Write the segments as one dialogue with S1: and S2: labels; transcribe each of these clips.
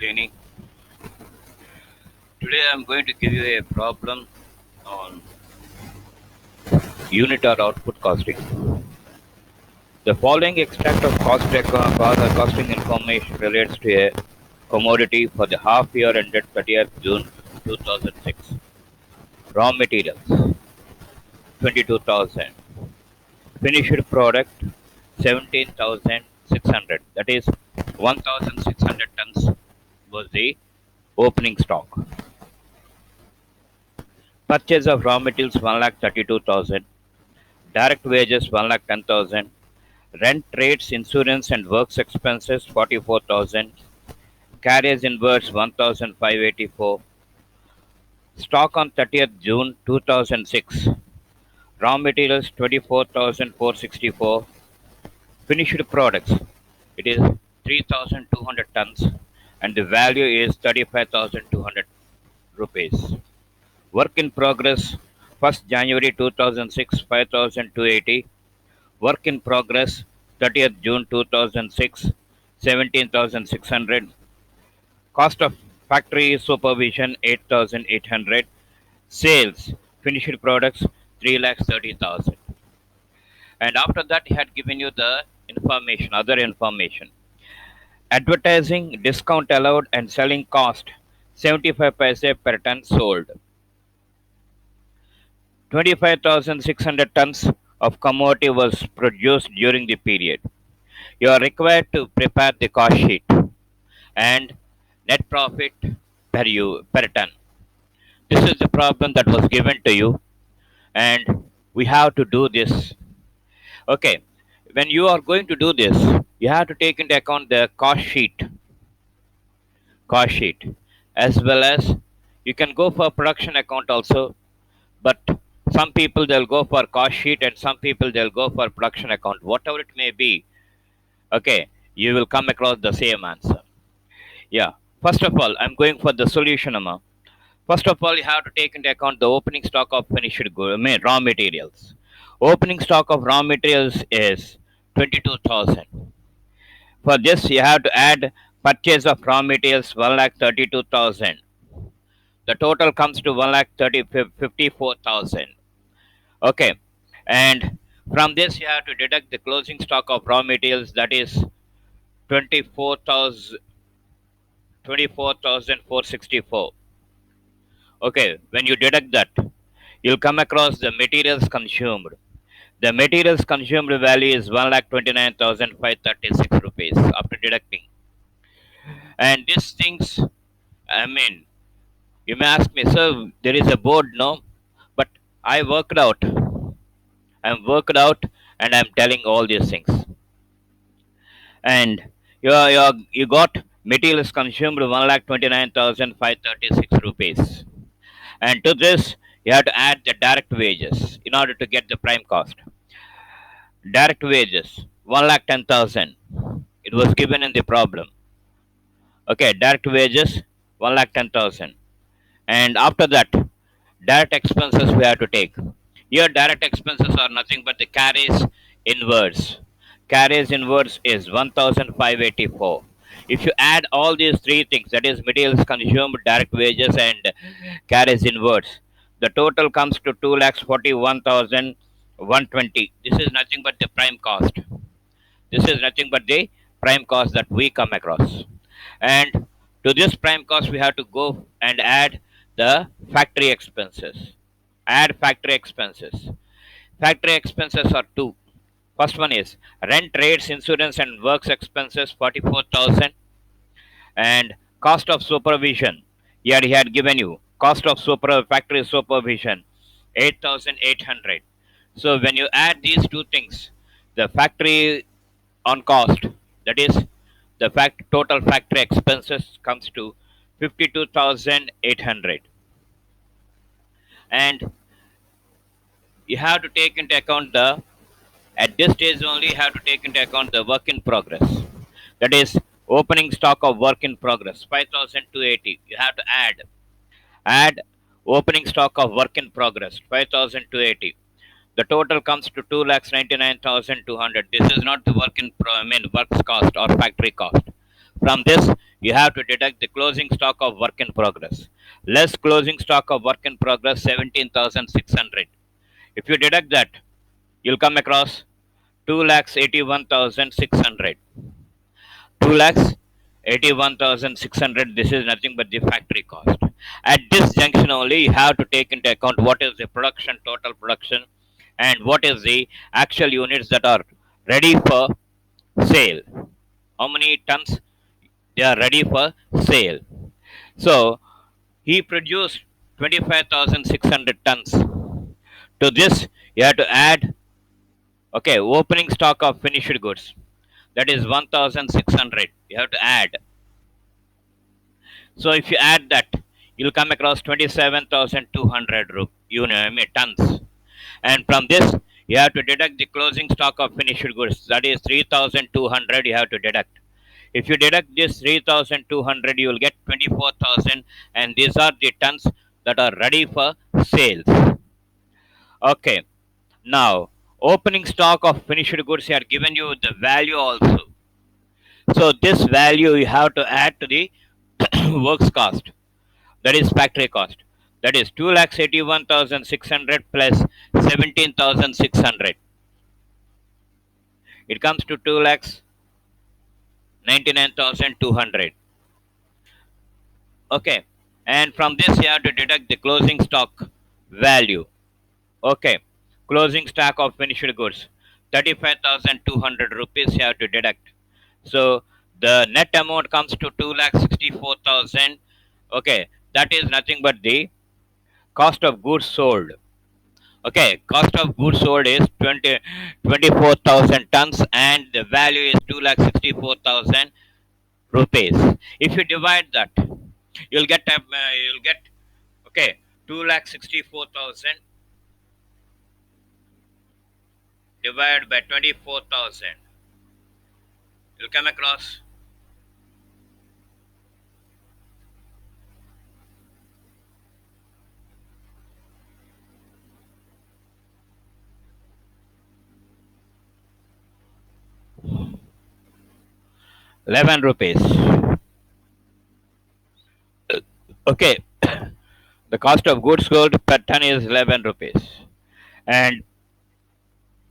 S1: Cleaning. Today I'm going to give you a problem on unit or output costing. The following extract of costing information relates to a commodity for the half year ended 30th June 2006. Raw materials 22,000. Finished product 17,600. That is 1,600 tons was the opening stock. Purchase of raw materials 1,32,000. Direct wages 1,10,000. Rent, rates, insurance and works expenses 44,000. Carriage inwards 1,584. Stock on 30th June 2006. Raw materials 24,464. Finished products it is 3,200 tons and the value is 35,200 rupees. Work in progress 1st January 2006 5,280. Work in progress 30th June 2006 17,600. Cost of factory supervision 8,800. Sales finished products 3,30,000. And after that he had given you the information, other information. Advertising, discount allowed and selling cost 75 paise per ton sold. 25,600 tons of commodity was produced during the period. You are required to prepare the cost sheet and net profit per ton. This is the problem that was given to you, and we have to do this. Okay, when you are going to do this, you have to take into account the cost sheet, as well as you can go for production account also, but some people they'll go for cost sheet and some people they'll go for production account. Whatever it may be, okay, you will come across the same answer. Yeah. First of all, I'm going for the solution, Amma. First of all, you have to take into account the opening stock of finished good, raw materials. Opening stock of raw materials is 22,000. For this, you have to add purchase of raw materials 1,32,000. The total comes to 1,54,000. Okay, and from this you have to deduct the closing stock of raw materials, that is 24,000 24,464. Okay, when you deduct that, you'll come across the materials consumed. The materials consumed value is 1,29,536 rupees after deducting. And these things, I mean, you may ask me, sir, there is a board, no? But I worked out. I'm worked out and I'm telling all these things. And you got materials consumed 1,29,536 rupees. And to this, you have to add the direct wages in order to get the prime cost. Direct wages 1,10,000. It was given in the problem. Okay, direct wages 1,10,000. And after that, direct expenses we have to take. Here, direct expenses are nothing but the carries inwards. Carries inwards is 1,584. If you add all these three things, that is materials consumed, direct wages, and carries inwards, the total comes to 2,41,120. This is nothing but the prime cost. This is nothing but the prime cost that we come across. And to this prime cost, we have to go and add the factory expenses. Add factory expenses. Factory expenses are two. First one is rent, rates, insurance, and works expenses 44,000, and cost of supervision. Here he had given you cost of factory supervision 8,800. So when you add these two things, the factory on cost, that is the total factory expenses comes to 52,800. And you have to take into account the at this stage only you have to take into account the work in progress. That is opening stock of work in progress 5,280. You have to add opening stock of work in progress 5,280. The total comes to 2,99,200. This is not the works cost or factory cost. From this, you have to deduct the closing stock of work in progress. Less closing stock of work in progress 17,600. If you deduct that, you'll come across 2,81,600. 2,81,600. This is nothing but the factory cost. At this junction only, you have to take into account what is the production, total production, and what is the actual units that are ready for sale. How many tons they are ready for sale. So he produced 25,600 tons. To this, you have to add, okay, opening stock of finished goods. That is 1,600. You have to add. So if you add that, you'll come across 27,200 tons. And from this, you have to deduct the closing stock of finished goods. That is 3,200 you have to deduct. If you deduct this 3,200, you will get 24,000, and these are the tons that are ready for sales. Okay, now opening stock of finished goods here given you the value also. So this value you have to add to the works cost, that is factory cost. That is 2,81,600 plus 17,600. It comes to 2,99,200. Okay, and from this you have to deduct the closing stock value. Okay, closing stock of finished goods 35,200 rupees you have to deduct. So the net amount comes to 2,64,000. Okay, that is nothing but the cost of goods sold. Okay, cost of goods sold is 24,000 tons, and the value is 2,64,000 rupees. If you divide that, you'll get, okay, 2,64,000 divided by 24,000. You'll come across 11 rupees. Okay, the cost of goods sold per ton is 11 rupees. And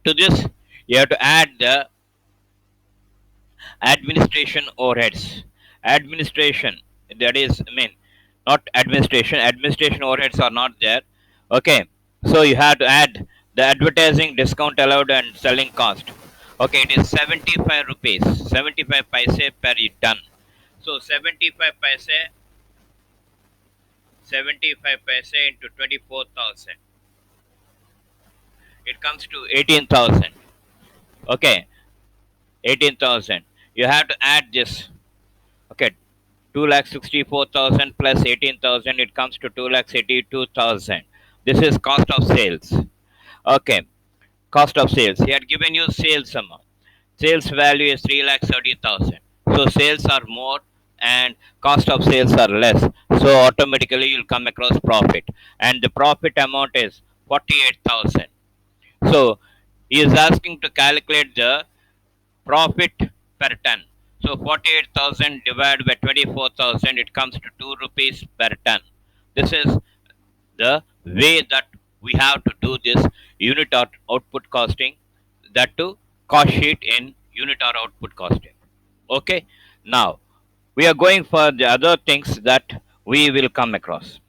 S1: to this, you have to add the administration overheads. Administration, that is, I mean, not administration. Administration overheads are not there. Okay, so you have to add the advertising, discount allowed, and selling cost. Okay, it is 75 rupees, 75 paise per ton. So 75 paise into 24,000. It comes to 18,000. Okay, 18,000. You have to add this. Okay, 2,64,000 plus 18,000, it comes to 2,82,000. This is cost of sales. Okay, cost of sales. He had given you sales amount. Sales value is 3,30,000. So sales are more and cost of sales are less. So automatically you'll come across profit. And the profit amount is 48,000. So he is asking to calculate the profit per ton. So 48,000 divided by 24,000, it comes to 2 rupees per ton. This is the way that we have to do this unit or output costing, that to cost sheet in unit or output costing. Okay, now we are going for the other things that we will come across.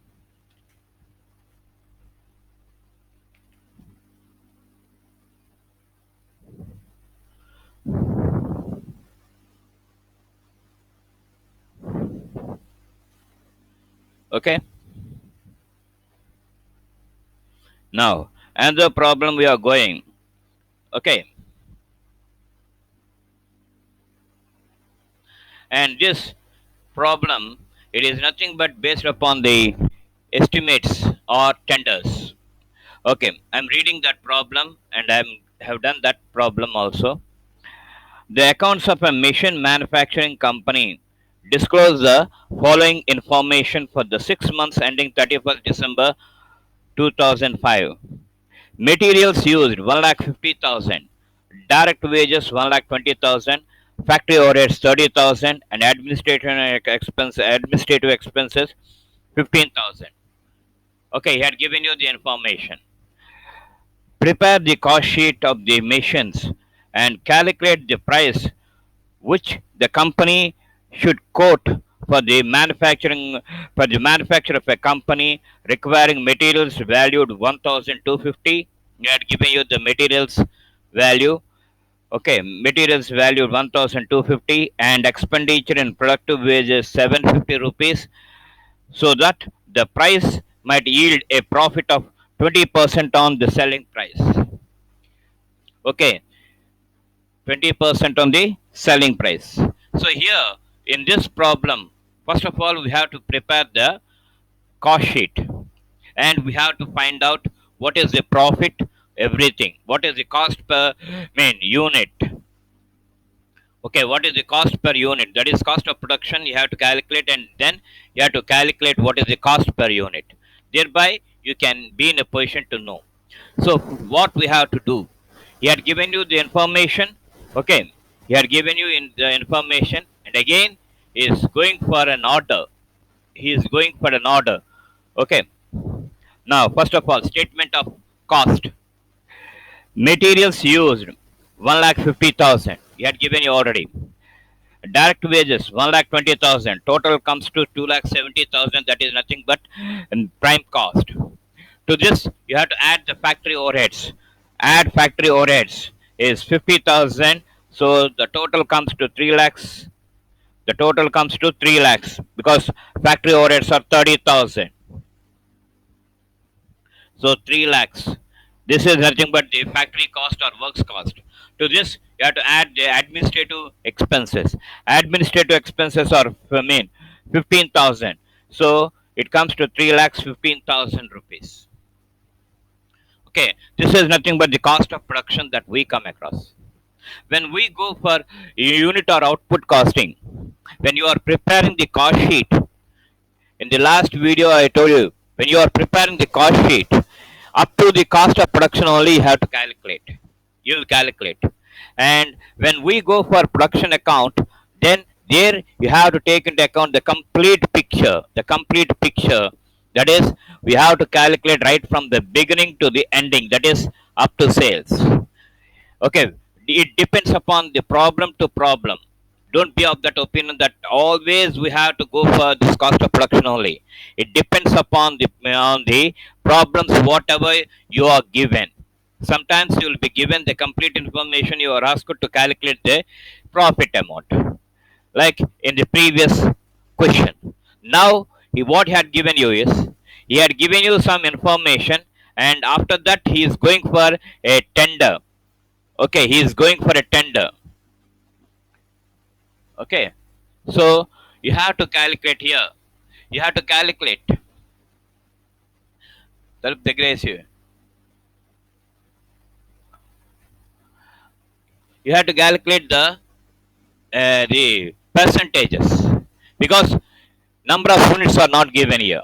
S1: Okay, now another problem we are going. Okay, and this problem, it is nothing but based upon the estimates or tenders. Okay, I'm reading that problem and I have done that problem also. The accounts of a machine manufacturing company disclose the following information for the 6 months ending 31st December 2005. Materials used 1,50,000, direct wages 1,20,000, factory overheads 30,000, and administrative expenses 15,000. Okay, he had given you the information. Prepare the cost sheet of the machines and calculate the price which the company should quote for the manufacture of a company requiring materials valued 1,250. He had given you the materials value. Okay, materials valued 1,250 and expenditure in productive wages 750 rupees, so that the price might yield a profit of 20% on the selling price. Okay, 20% on the selling price. So here in this problem, first of all, we have to prepare the cost sheet, and we have to find out what is the profit, everything. What is the cost per unit? Okay, what is the cost per unit? That is cost of production. You have to calculate, and then you have to calculate what is the cost per unit. Thereby, you can be in a position to know. So, what we have to do? He had given you the information. Okay, he had given you in the information, and again, he is going for an order. He is going for an order. Okay. Now, first of all, statement of cost. Materials used 1,50,000. He had given you already. Direct wages 1,20,000. Total comes to 2,70,000. That is nothing but prime cost. To this, you have to add the factory overheads. Add factory overheads is 50,000. So the total comes to 3 lakhs. The total comes to 3 lakhs because factory overheads are 30,000. So 3 lakhs. This is nothing but the factory cost or works cost. To this, you have to add the administrative expenses. Administrative expenses are 15,000. So it comes to 3 lakhs 15,000 rupees. Okay, this is nothing but the cost of production that we come across. When we go for unit or output costing, when you are preparing the cost sheet, in the last video I told you, when you are preparing the cost sheet, up to the cost of production only you have to calculate. You will calculate. And when we go for production account, then there you have to take into account the complete picture. The complete picture. That is, we have to calculate right from the beginning to the ending. That is up to sales. Okay, it depends upon the problem to problem. Don't be of that opinion that always we have to go for this cost of production only. It depends upon the problems whatever you are given. Sometimes you will be given the complete information, you are asked to calculate the profit amount, like in the previous question. Now what he had given you is, he had given you some information, and after that he is going for a tender. Okay, he is going for a tender. Okay, so you have to calculate here. You have to calculate. Talib Degresi. You have to calculate the percentages, because number of units are not given here.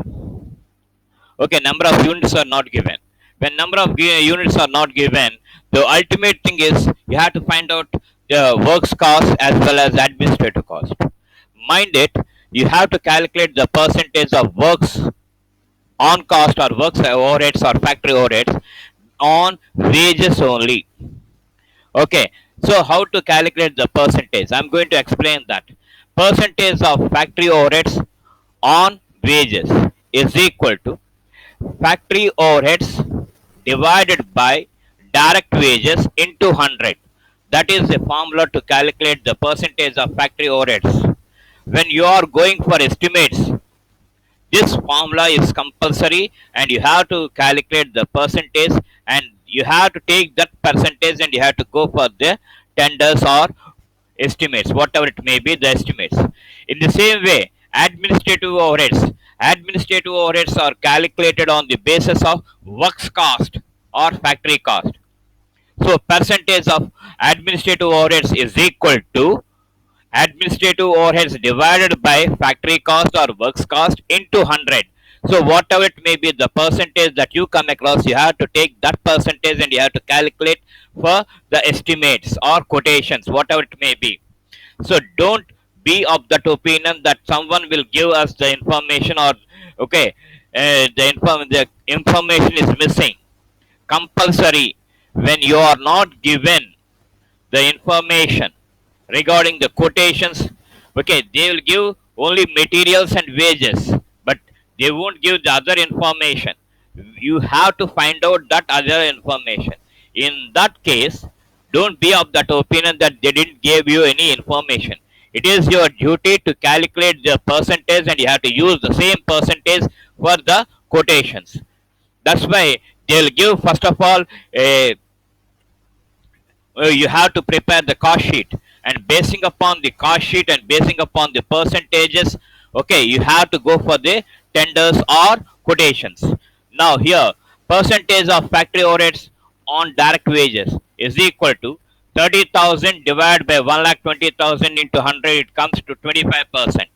S1: Okay, number of units are not given. When number of units are not given, the ultimate thing is you have to find out the works cost as well as administrative cost. Mind it, you have to calculate the percentage of works on cost or works overheads or factory overheads on wages only. Okay, so how to calculate the percentage? I'm going to explain that. Percentage of factory overheads on wages is equal to factory overheads divided by direct wages into 100. That is the formula to calculate the percentage of factory overheads. When you are going for estimates, this formula is compulsory, and you have to calculate the percentage, and you have to take that percentage and you have to go for the tenders or estimates, whatever it may be, the estimates. In the same way, administrative overheads are calculated on the basis of works cost or factory cost. So percentage of administrative overheads is equal to administrative overheads divided by factory cost or works cost into 100. So whatever it may be, the percentage that you come across, you have to take that percentage and you have to calculate for the estimates or quotations, whatever it may be. So don't be of that opinion that someone will give us the information, or okay, the information is missing. Compulsory, when you are not given the information regarding the quotations, okay, they will give only materials and wages, but they won't give the other information. You have to find out that other information. In that case, don't be of that opinion that they didn't give you any information. It is your duty to calculate the percentage, and you have to use the same percentage for the quotations. That's why they'll give, first of all, a you have to prepare the cost sheet, and basing upon the cost sheet and basing upon the percentages, okay, you have to go for the tenders or quotations. Now here, percentage of factory overheads on direct wages is equal to 30,000 divided by 1,20,000 into 100, it comes to 25%.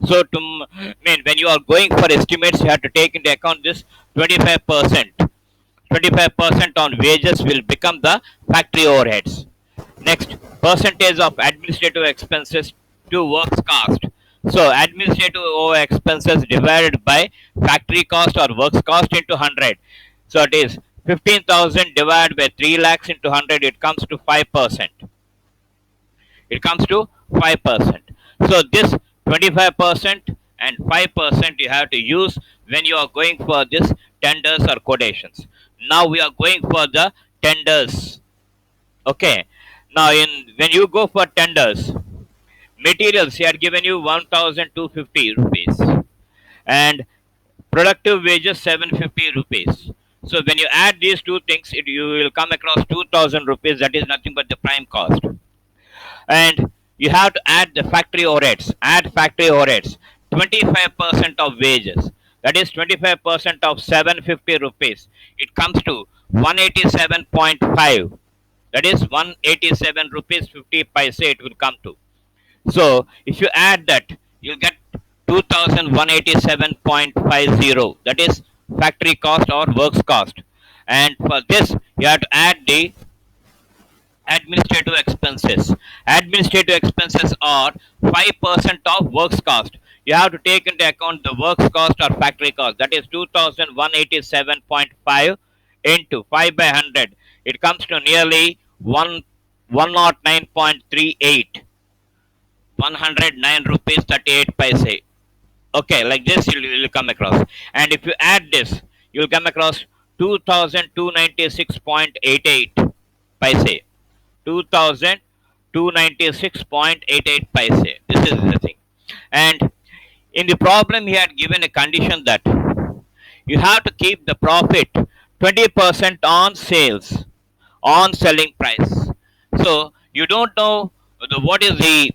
S1: So mean, when you are going for estimates, you have to take into account this 25%. 25% on wages will become the factory overheads. Next, percentage of administrative expenses to works cost. So administrative expenses divided by factory cost or works cost into 100. So it is 15,000 divided by 3 lakhs into 100, it comes to 5%. It comes to 5%. So this 25% and 5% you have to use when you are going for this tenders or quotations. Now we are going for the tenders. Okay. Now in when you go for tenders, materials he had given you 1,250 rupees, and productive wages 750 rupees. So when you add these two things, you will come across 2,000 rupees. That is nothing but the prime cost. And you have to add the factory overheads. Add factory overheads. 25% of wages. That is 25% of 750 rupees. It comes to 187.5. That is 187 rupees 50 paise it will come to. So if you add that, you'll get 2187.50. That is factory cost or works cost. And for this, you have to add the administrative expenses. Administrative expenses are 5% of works cost. You have to take into account the works cost or factory cost. That is 2187.5 into 5 by 100. It comes to nearly 109.38. 109 rupees 38 paise. Okay, like this you'll come across. And if you add this, you'll come across 2296.88 paise. 2296.88 paise. This is the thing. And in the problem, he had given a condition that you have to keep the profit 20% on sales, on selling price. So you don't know what is the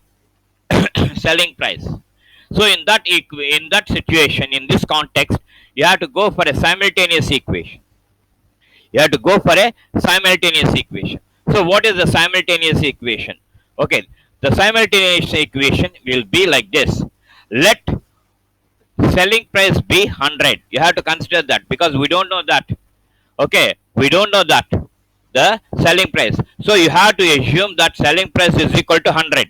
S1: selling price. So in that situation, in this context, you have to go for a simultaneous equation. You have to go for a simultaneous equation. So what is the simultaneous equation? Okay, the simultaneous equation will be like this. Let selling price be 100. You have to consider that because we don't know that. Okay, we don't know that the selling price. So you have to assume that selling price is equal to 100,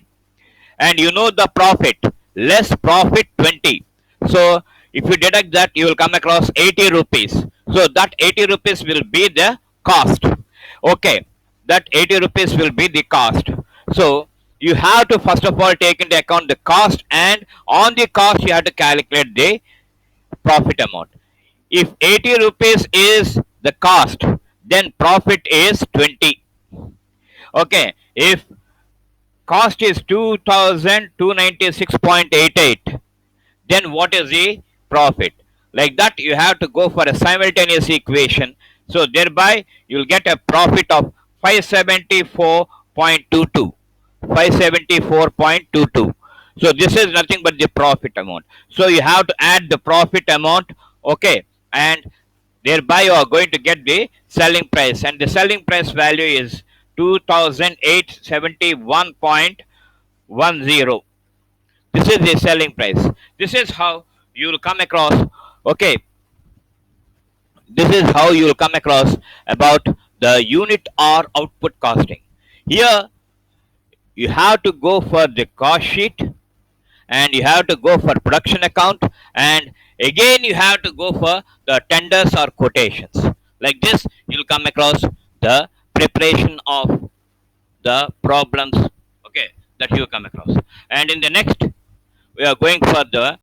S1: and you know the profit, less profit 20. So if you deduct that, you will come across 80 rupees. So that 80 rupees will be the cost. Okay, that 80 rupees will be the cost. So you have to first of all take into account the cost, and on the cost you have to calculate the profit amount. If 80 rupees is the cost, then profit is 20. Okay, if cost is 2296.88, then what is the profit? Like that you have to go for a simultaneous equation. So thereby you will get a profit of 574.22. 574.22. So this is nothing but the profit amount. So you have to add the profit amount, okay, and thereby you are going to get the selling price, and the selling price value is 2871.10. This is the selling price. This is how you will come across, okay, this is how you will come across about the unit or output costing. Here You have to go for the cost sheet, and you have to go for production account, and again you have to go for the tenders or quotations. Like this, you'll come across the preparation of the problems, okay, that you come across. And in the next, we are going for the